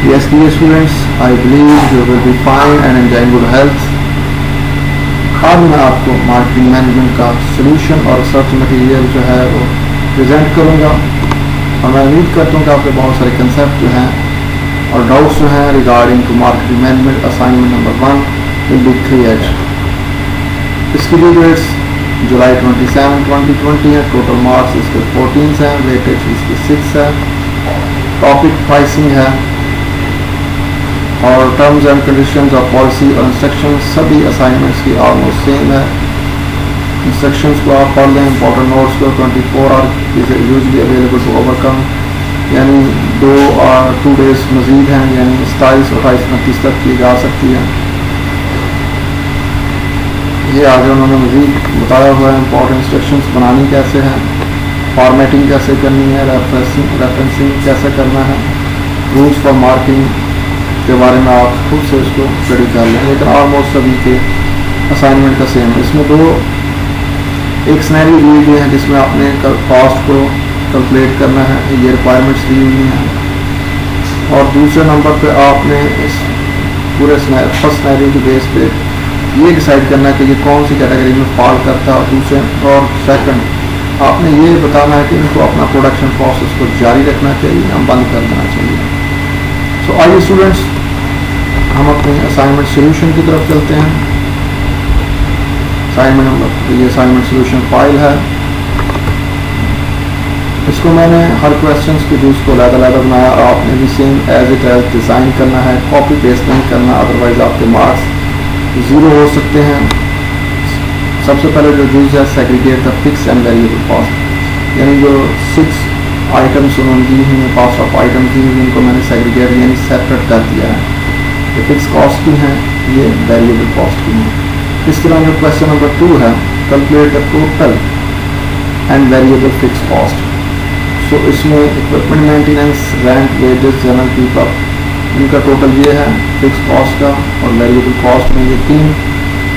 Yes dear students, I believe you will be fine and enjoying good health. आज मैं आपको marketing management का solution और research material जो है वो प्रेजेंट करूँगा और मैं उम्मीद करता हूँ कि आपके बहुत सारे कंसेप्ट जो हैं और डाउट्स जो हैं regarding to marketing management assignment number 1 will be clear. इसकी ड्यू डेट्स जुलाई 27, 2020 है। टोटल मार्क्स इसके 14 हैं, वेटेज इसकी 6 है। टॉपिक प्राइसिंग है और terms and conditions of policy और इंस्ट्रक्शंस सभी असाइनमेंट्स की ऑलमोस्ट सेम है। इंस्ट्रक्शंस को आप पढ़ लें, इंपॉर्टेंट नोट्स को 24 hour is usually available to overcome, यानी 2 डेज मजीद हैं, यानी 27, 28, 29 तक की जा सकती है। ये आगे उन्होंने मजीद बताया हुआ है इंपॉर्टेंट इंस्ट्रक्शंस बनानी कैसे हैं, फॉर्मेटिंग कैसे करनी है, रेफरेंसिंग कैसे करना है, रूल्स फॉर मार्किंग के बारे में आप खुद से इसको स्टडी कर लें। लेकिन ऑलमोस्ट सभी के असाइनमेंट का सेम है। इसमें एक स्नैरी दी हुई है जिसमें आपने कॉस्ट को कैलकुलेट करना है, ये रिक्वायरमेंट्स दी हुई हैं। और दूसरे नंबर पे आपने इस पूरे फर्स्ट स्नैरी के बेस पे ये डिसाइड करना है कि ये कौन सी कैटेगरी में फॉल करता है। और दूसरे और सेकंड आपने ये बताना है कि इनको अपना प्रोडक्शन प्रोसेस को जारी रखना चाहिए या बंद कर देना चाहिए। तो आइए स्टूडेंट्स हम अपने असाइनमेंट सोल्यूशन की तरफ चलते हैं। ये असाइनमेंट सोल्यूशन फाइल है। इसको मैंने हर क्वेश्चंस के जूस को अलग-अलग बनाया और आपने भी same as it as design करना है, कॉपी पेस्ट नहीं करना, अदरवाइज आपके मार्क्स 0 हो सकते हैं। सबसे पहले जो यूज है segregate the fix and variable cost, यानी जो 6 आइटम्स उन्होंने दी हुई हैं, कॉस्ट ऑफ आइटम्स दी हुई, इनको मैंने सेग्रीगेट यानी सेपरेट कर दिया है। ये फिक्स कॉस्ट की हैं, ये वेरिएबल कॉस्ट की हैं। इस तरह जो क्वेश्चन नंबर 2 है, calculate the total and variable fix cost. So इसमें equipment maintenance, rent, wages, general people, इनका टोटल ये है फिक्स कॉस्ट का। और वेरिएबल कॉस्ट में ये 3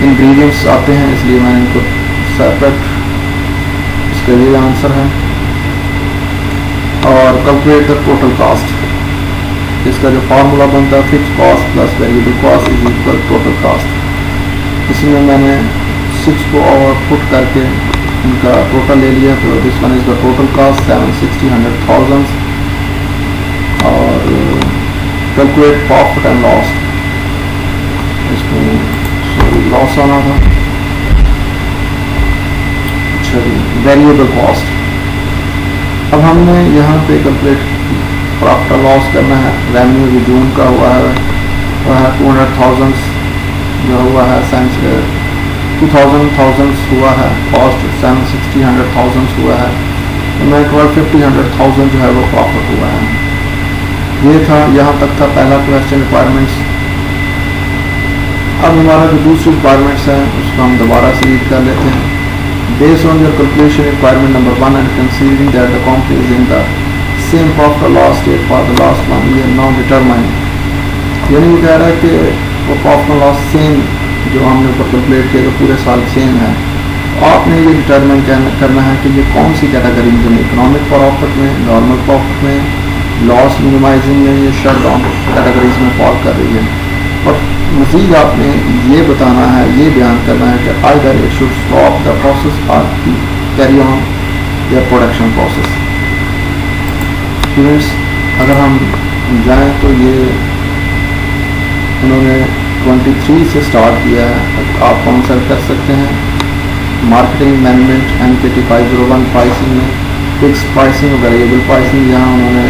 इंग्रेडिएंट्स आते हैं, इसलिए मैंने इनको सेपरेट, इसका ये आंसर है। और कैलकुलेट द टोटल कॉस्ट, इसका जो फार्मूला बनता है fix cost plus variable cost is equal total cost. इसमें मैंने 6 को और पुट करके इनका टोटल ले लिया। तो this one is the total cost 760, 100,000। और कैलकुलेट प्रॉफिट एंड लॉस, इसमें लॉस आना था। अच्छा जी, वेरिएबल कॉस्ट। अब हमने यहाँ पे कैलकुलेट प्रॉफिट और लॉस करना है। रेवेन्यू जो जून का हुआ है वह है 200,000 जो हुआ है, 2,000 हुआ है। कॉस्ट 760, 100,000 हुआ है। तो मैं 1250, 100,000 जो है वो प्रॉफिट हुआ है। ये था, यहाँ तक था पहला क्वेश्चन रिक्वायरमेंट्स। अब हमारा जो दूसरी रिक्वायरमेंट्स है उसको हम दोबारा से रीड कर लेते हैं। Based on your calculation requirement number 1 and considering that the company is in the same profit or loss state for the last 1 year now determined, यानी वो कह रहा है कि वो प्रॉफिट और लॉस सेम जो हमने ऊपर कैलकुलेट किया तो पूरे साल सेम है। आपने ये डिटरमाइन करना है कि ये कौन सी कैटेगरी में, इकोनॉमिक प्रॉफिट में, नॉर्मल प्रॉफिट में, लॉस मिनिमाइजिंग में, ये शट डाउन कैटेगरीज में फॉल कर रही है। और मज़ीद आपने ये बताना है, ये बयान करना है कि either it should stop the process और कैरी ऑन या प्रोडक्शन प्रोसेस। स्टूडेंट्स अगर हम जाएं तो ये उन्होंने 23 से स्टार्ट किया है, आप कंसल्ट कर सकते हैं। मार्केटिंग मैनेजमेंट MKT 501 प्राइसिंग में फिक्स प्राइसिंग और वेरिएबल प्राइसिंग, यहाँ उन्होंने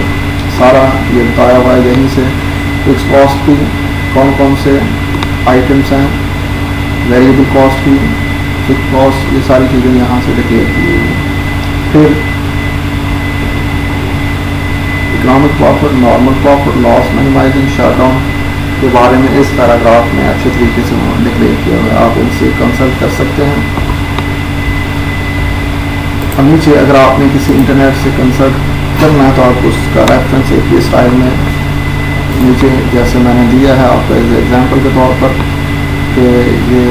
सारा ये बताया हुआ है। यहीं से फिक्स कॉस्ट की कौन कौन से आइटम्स हैं, वेरिएबल कॉस्ट की, फिक्स कॉस्ट, ये सारी चीज़ें यहाँ से डिक्लेयर की गई हैं। फिर economic profit, normal profit, loss minimizing, shut down के बारे में इस पैराग्राफ में अच्छे तरीके से उन्होंने डिक्लेयर किया हुआ है। आप इनसे कंसल्ट कर सकते हैं। अब नीचे अगर आपने किसी इंटरनेट से कंसल्ट करना है तो आप उसका रेफरेंस एक ही स्टाइल में नीचे जैसे मैंने दिया है आपको एज एग्जाम्पल के तौर पर, कि ये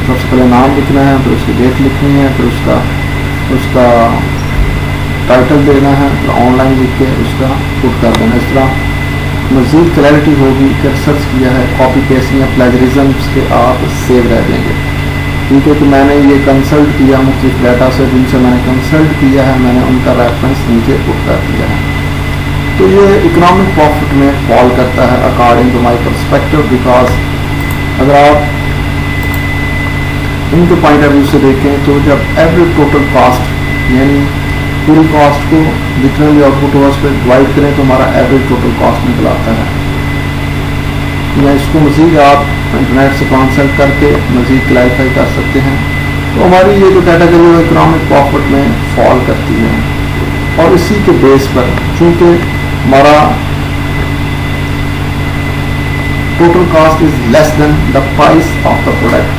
सबसे पहले नाम लिखना है, फिर उसकी डेट लिखनी है, फिर उसका टाइटल देना है, फिर ऑनलाइन लिख के उसका पुट कर देना। इस तरह मज़ीद क्लैरिटी होगी कि रिसर्च किया है, कॉपी पेस्ट या प्लेजरिज्म के आप सेव रह जाएंगे। ठीक है, तो मैंने ये कंसल्ट किया मुख्तलिफ डाटा से, जिनसे मैंने कंसल्ट किया है, मैंने उनका रेफरेंस नीचे पुट कर दिया है। तो ये इकोनॉमिक प्रॉफिट में फॉल करता है according to my perspective, because अगर आप इनके पॉइंट ऑफ व्यू से देखें तो जब एवरेज टोटल कॉस्ट यानी पूरी कॉस्ट को जितने भी आउटपुट हो उस पर डिवाइड करें तो हमारा एवरेज टोटल कॉस्ट निकल आता है। या इसको मज़ीद आप इंटरनेट से कंसल्ट करके मज़ीद क्लैरिफाई कर सकते हैं। तो हमारी ये जो कैटेगरी है इकोनॉमिक प्रॉफिट में फॉल करती है, और इसी के बेस पर चूँकि हमारा total cost is less than the price of the product,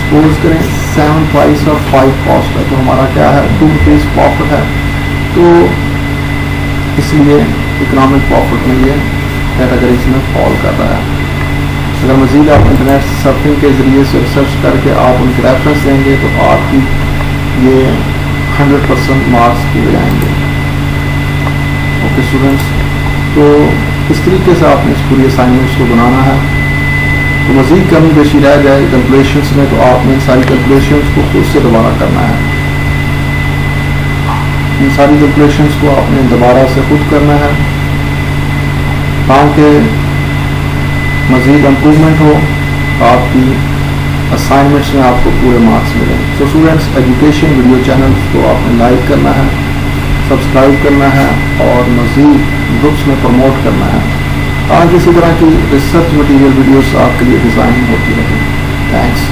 suppose करें 7 प्राइस और 5 कॉस्ट है, तो हमारा क्या है 2 रुपीज़ प्रॉफिट है। तो इसलिए इकोनॉमिक प्रॉफिट में ये कैटेगरीज में फॉल कर रहा है। अगर मज़ीद आप इंटरनेट सर्फिंग के ज़रिए से रिसर्च करके आप उनके रेफरेंस देंगे तो आपकी ये 100% मार्क्स पूरे आएंगे। ओके स्टूडेंट्स, तो इस तरीके से आपने इस पूरी असाइनमेंट्स को बनाना है। तो मज़ीद कमी बेशी रह जाए कैलकुलेशंस में तो आपने सारी कैलकुलेशंस को खुद से दोबारा करना है। इन सारी कैलकुलेशंस को आपने दोबारा से खुद करना है ताकि मज़ीद इम्प्रूवमेंट हो, आपकी असाइनमेंट्स में आपको पूरे मार्क्स मिलें। तो स्टूडेंट्स, एजुकेशन वीडियो चैनल्स को आपने लाइक करना है, सब्सक्राइब करना है और मज़ीद ग्रुप्स में प्रमोट करना है ताकि इसी तरह की रिसर्च मटेरियल वीडियोस आपके लिए डिज़ाइन होती रहे। थैंक्स।